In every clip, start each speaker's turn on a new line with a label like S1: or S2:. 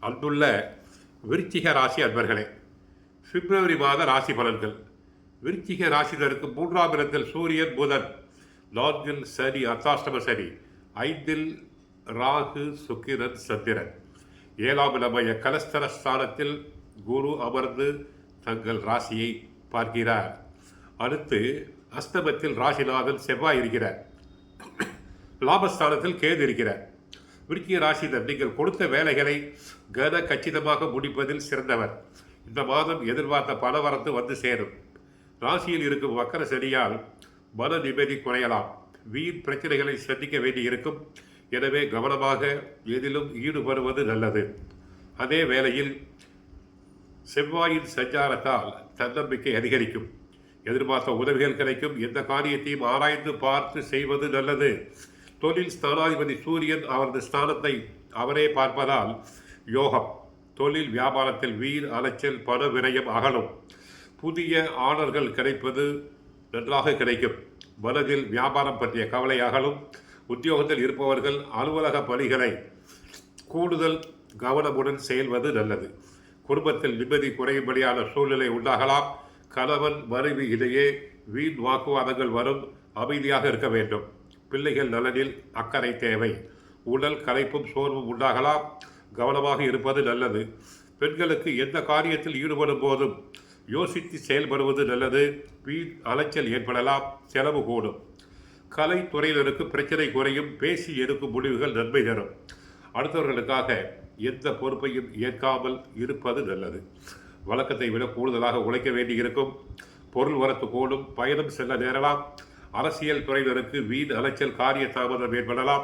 S1: அன்புள்ள விருச்சிக ராசி அன்பர்களே, பிப்ரவரி மாத ராசி பலன்கள். விருச்சிக ராசினருக்கு 3ஆம் இடத்தில் சூரியன், புதன், 4இல் சனி, அர்த்தாஷ்டம சனி, 5இல் ராகு, சுக்கிரன், சந்திரன், 7ஆம் இடமைய கலஸ்தர ஸ்தானத்தில் குரு அமர்ந்து தங்கள் ராசியை பார்க்கிறார். அடுத்து அஸ்தமத்தில் ராசிநாதன் செவ்வாய் இருக்கிறார். லாபஸ்தானத்தில் கேது இருக்கிறார். விருச்சிக ராசினர் நீங்கள் கொடுத்த வேலைகளை கன கச்சிதமாக முடிப்பதில் சிறந்தவர். இந்த மாதம் எதிர்பார்த்த பணவரத்து வந்து சேரும். ராசியில் இருக்கும் வக்கர சனியால் மன நிம்மதி குறையலாம். வீண் பிரச்சனைகளை சந்திக்க வேண்டியிருக்கும். எனவே கவனமாக எதிலும் ஈடுபடுவது நல்லது. அதே வேளையில் செவ்வாயின் சஞ்சாரத்தால் தன்னம்பிக்கை அதிகரிக்கும். எதிர்பார்த்த உதவிகள் கிடைக்கும். எந்த காரியத்தையும் ஆராய்ந்து பார்த்து செய்வது நல்லது. தொழில் ஸ்தானாதிபதி சூரியன் அவரது ஸ்தானத்தை அவரே பார்ப்பதால் யோகம். தொழில் வியாபாரத்தில் வீண் அலைச்சல், பண விரயம் அகலும். புதிய ஆர்டர்கள் கிடைப்பது நன்றாக கிடைக்கும். மனதில் வியாபாரம் பற்றிய கவலை அகலும். உத்தியோகத்தில் இருப்பவர்கள் அலுவலக பணிகளை கூடுதல் கவனமுடன் செயல்வது நல்லது. குடும்பத்தில் நிம்மதி குறையும்படியான சூழ்நிலை உண்டாகலாம். கணவன் மனைவி இடையே வீண் வாக்குவாதங்கள் வரும். அமைதியாக இருக்க வேண்டும். பிள்ளைகள் நலனில் அக்கறை தேவை. உடல் களைப்பும் சோர்வும் உண்டாகலாம். கவனமாக இருப்பது நல்லது. பெண்களுக்கு எந்த காரியத்தில் ஈடுபடும் போதும் யோசித்து செயல்படுவது நல்லது. வீண் அலைச்சல் ஏற்படலாம். செலவு கூடும். கலைத்துறையினருக்கு பிரச்சனை குறையும். பேசி எடுக்கும் முடிவுகள் நன்மை தரும். அடுத்தவர்களுக்காக எந்த பொறுப்பையும் ஏற்காமல் இருப்பது நல்லது. வழக்கத்தை விட கூடுதலாக உழைக்க வேண்டியிருக்கும். பொருள் வரத்து கூடும். பயணம் செல்ல நேரலாம். அரசியல் துறையினருக்கு வீண் அலைச்சல், காரிய தாமதம் ஏற்படலாம்.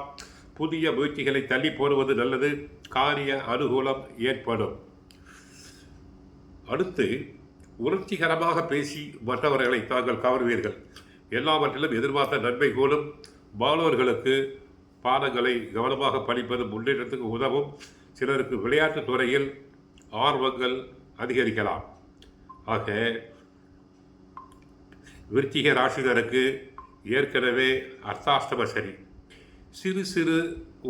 S1: புதிய முயற்சிகளை தள்ளி போடுவது நல்லது. காரிய அனுகூலம் ஏற்படும். அடுத்து உணர்ச்சிகரமாக பேசி மற்றவர்களை தாங்கள் கவர்வீர்கள். எல்லாவற்றிலும் எதிர்பார்த்த நன்மை கூடும். மாணவர்களுக்கு பாடங்களை கவனமாக படிப்பது முன்னேற்றத்துக்கு உதவும். சிலருக்கு விளையாட்டுத் துறையில் ஆர்வங்கள் அதிகரிக்கலாம். ஆக விருச்சிக ராசினருக்கு ஏற்கனவே அர்த்தாஷ்டம சனி. சிறு சிறு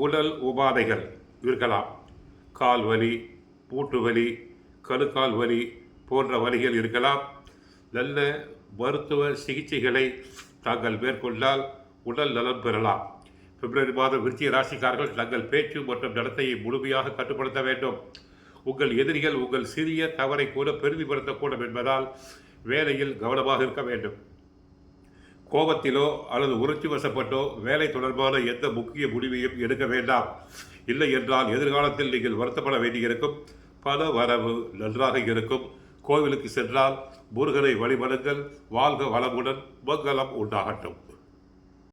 S1: உடல் உபாதைகள் இருக்கலாம். கால் வலி, மூட்டு வலி, கணுக்கால் வலி போன்ற வலிகள் இருக்கலாம். நல்ல மருத்துவ சிகிச்சைகளை தாங்கள் மேற்கொண்டால் உடல் நலம் பெறலாம். பிப்ரவரி மாதம் விருச்சிக ராசிக்காரர்கள் தங்கள் பேச்சு மற்றும் நடத்தையை முழுமையாக கட்டுப்படுத்த வேண்டும். உங்கள் எதிரிகள் உங்கள் சிறிய தவறை கூட பெரிதுபடுத்தக்கூடும் என்பதால் வேலையில் கவனமாக இருக்க வேண்டும். கோபத்திலோ அல்லது உணர்ச்சி வசப்பட்டோ வேலை தொடர்பான எந்த முக்கிய முடிவையும் எடுக்க வேண்டாம். இல்லை என்றால் எதிர்காலத்தில் நீங்கள் வருத்தப்பட வேண்டியிருக்கும். பண வரவு நன்றாக இருக்கும். கோவிலுக்கு சென்றால் முருகனை வழிபடுங்கள். வாழ்க வளமுடன். மங்களம் உண்டாகட்டும்.